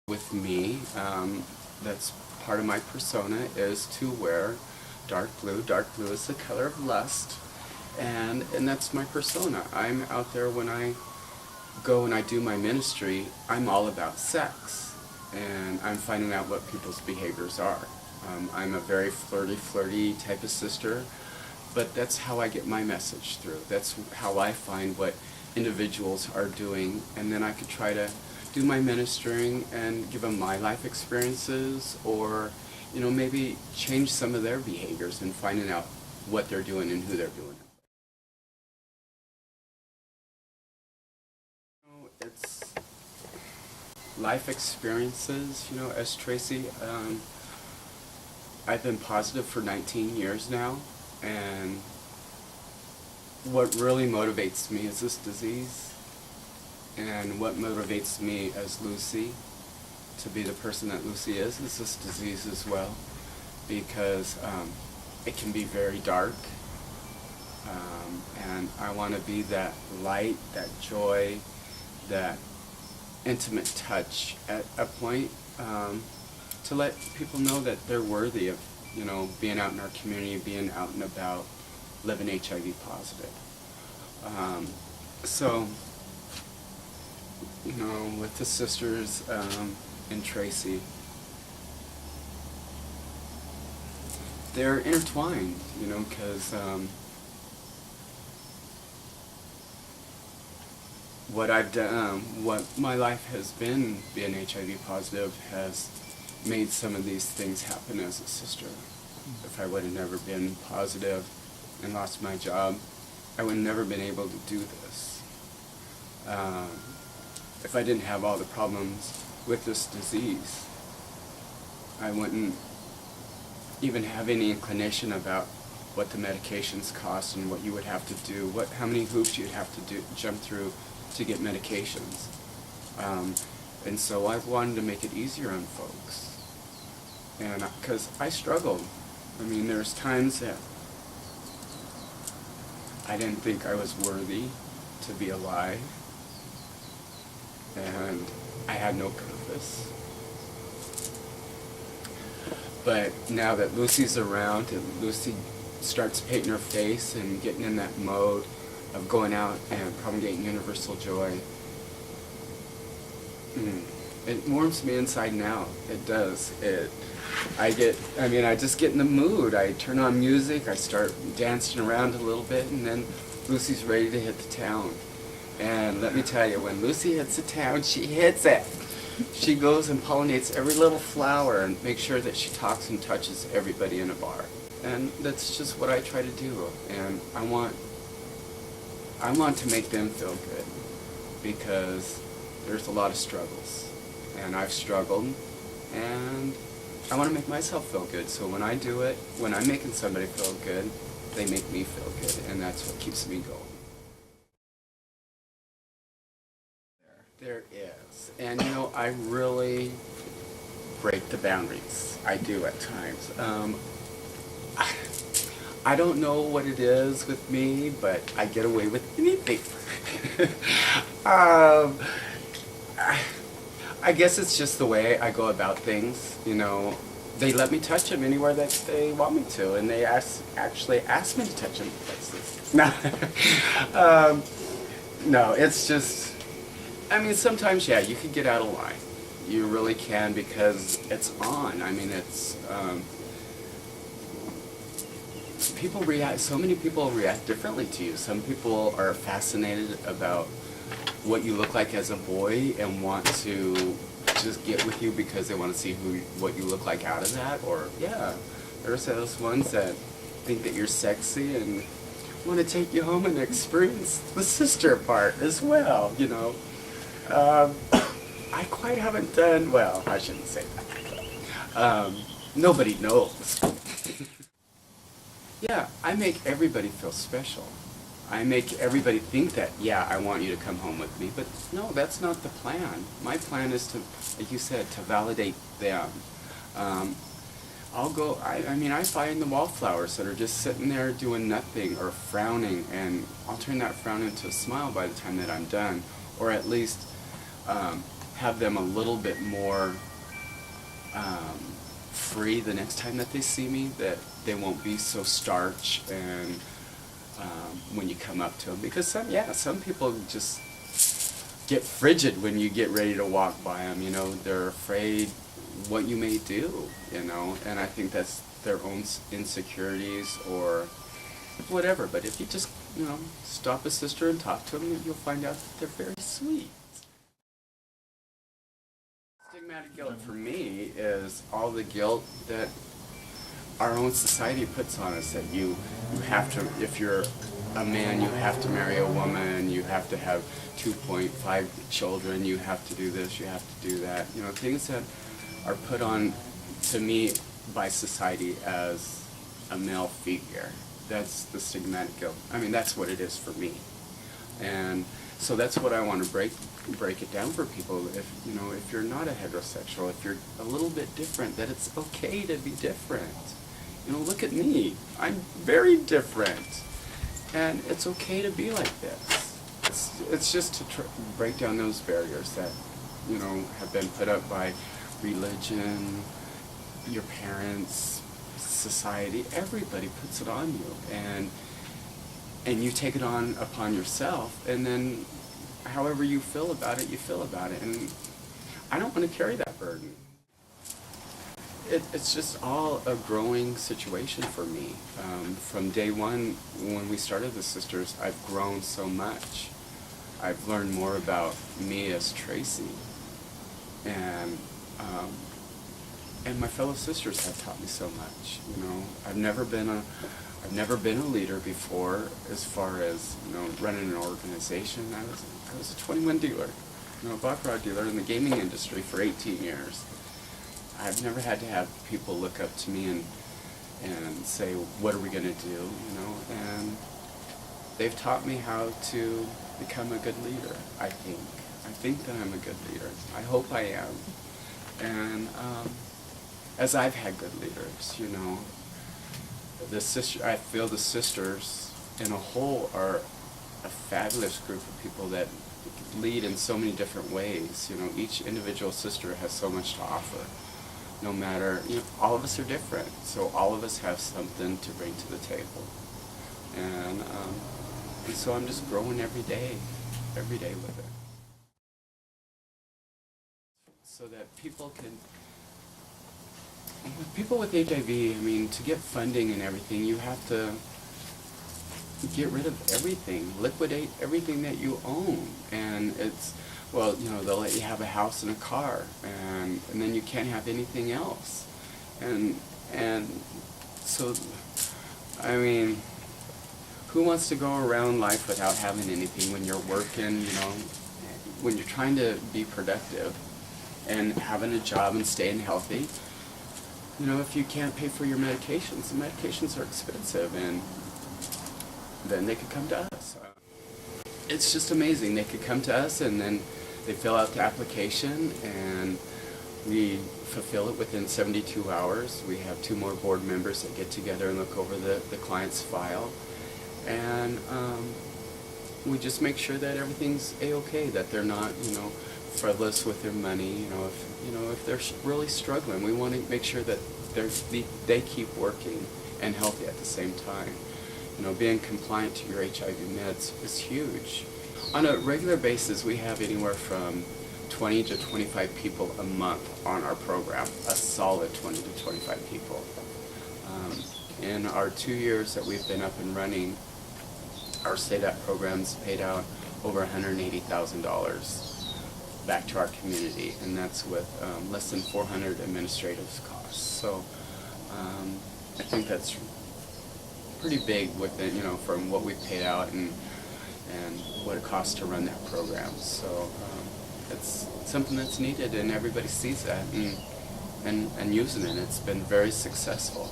With me, that's part of my persona, is to wear dark blue. Dark blue is the color of lust, and that's my persona. I'm out there when I go and I do my ministry, I'm all about sex, and I'm finding out what people's behaviors are. I'm a very flirty type of sister, but that's how I get my message through. That's how I find what individuals are doing, and then I could try to do my ministering and give them my life experiences, or maybe change some of their behaviors and finding out what they're doing and who they're doing it. It's life experiences, as Tracy. I've been positive for 19 years now, and what really motivates me is this disease. And what motivates me as Loosy to be the person that Loosy is this disease as well, because it can be very dark, and I want to be that light, that joy, that intimate touch at a point, to let people know that they're worthy of being out in our community, being out and about, living HIV positive. So with the sisters and Tracy, they're intertwined, because what I've done, what my life has been being HIV positive, has made some of these things happen as a sister. If I would have never been positive and lost my job, I would have never been able to do this. If I didn't have all the problems with this disease, I wouldn't even have any inclination about what the medications cost and what you would have to do, how many hoops you'd have to jump through to get medications. And so I've wanted to make it easier on folks. And because I struggled. I mean, there's times that I didn't think I was worthy to be alive, and I had no purpose. But now that Lucy's around and Loosy starts painting her face and getting in that mode of going out and promulgating universal joy, it warms me inside and out. It does. I just get in the mood. I turn on music, I start dancing around a little bit, and then Lucy's ready to hit the town. And let me tell you, when Loosy hits the town, she hits it. She goes and pollinates every little flower and makes sure that she talks and touches everybody in a bar. And that's just what I try to do. And I want to make them feel good, because there's a lot of struggles. And I've struggled, and I want to make myself feel good. So when I do it, when I'm making somebody feel good, they make me feel good, and that's what keeps me going. There is. And I really break the boundaries. I do at times. I don't know what it is with me, but I get away with anything. I guess it's just the way I go about things. They let me touch them anywhere that they want me to, and they actually ask me to touch them places. No, it's just, sometimes, yeah, you can get out of line. You really can, because it's on. It's, so many people react differently to you. Some people are fascinated about what you look like as a boy and want to just get with you because they want to see what you look like out of that. Or, yeah, there's those ones that think that you're sexy and want to take you home and experience the sister part as well, I quite haven't done, well, I shouldn't say that. Nobody knows. Yeah, I make everybody feel special. I make everybody think that, yeah, I want you to come home with me, but no, that's not the plan. My plan is to, like you said, to validate them. I find the wallflowers that are just sitting there doing nothing or frowning, and I'll turn that frown into a smile by the time that I'm done, or at least have them a little bit more free the next time that they see me, that they won't be so starch and when you come up to them, because some people just get frigid when you get ready to walk by them. You know, they're afraid what you may do, you know, and I think that's their own insecurities or whatever. But if you just, you know, stop a sister and talk to them, you'll find out that they're very sweet. Stigmatic guilt for me is all the guilt that our own society puts on us, that you have to, if you're a man, you have to marry a woman, you have to have 2.5 children, you have to do this, you have to do that. You know, things that are put on to me by society as a male figure. That's the stigmatic guilt. I mean, that's what it is for me. And so that's what I want to break it down for people. If, you know, if you're not a heterosexual, if you're a little bit different, that it's okay to be different. You know, look at me. I'm very different. And it's okay to be like this. It's just to break down those barriers that, you know, have been put up by religion, your parents, society. Everybody puts it on you. And you take it on upon yourself, and then however you feel about it, you feel about it. And I don't want to carry that burden. It's just all a growing situation for me. From day one, when we started the Sisters, I've grown so much. I've learned more about me as Tracy, and my fellow sisters have taught me so much. You know, I've never been a leader before, as far as, you know, running an organization. I was a 21 dealer, you know, a baccarat dealer in the gaming industry for 18 years. I've never had to have people look up to me and say, what are we going to do, you know, and they've taught me how to become a good leader, I think. I think that I'm a good leader. I hope I am. And as I've had good leaders, you know, I feel the Sisters in a whole are a fabulous group of people that lead in so many different ways. You know, each individual sister has so much to offer. No matter, you know, all of us are different, so all of us have something to bring to the table. And so I'm just growing every day with it. So that people with HIV, I mean, to get funding and everything, you have to get rid of everything, liquidate everything that you own. And it's, well, you know, they'll let you have a house and a car, and then you can't have anything else. And so, I mean, who wants to go around life without having anything when you're working, you know, when you're trying to be productive and having a job and staying healthy? You know, if you can't pay for your medications, the medications are expensive, and then they could come to us. It's just amazing. They could come to us, and then they fill out the application, and we fulfill it within 72 hours. We have 2 more board members that get together and look over the client's file, and we just make sure that everything's a-okay, that they're not, you know, frivolous with their money. If they're really struggling, we want to make sure that they keep working and healthy at the same time. You know, being compliant to your HIV meds is huge. On a regular basis, we have anywhere from 20 to 25 people a month on our program, a solid 20 to 25 people. In our 2 years that we've been up and running, our SADAP programs paid out over $180,000 back to our community, and that's with less than 400 administrative costs. So I think that's pretty big with it, you know, from what we've paid out and what it costs to run that program. So it's something that's needed, and everybody sees that and using it. It's been very successful.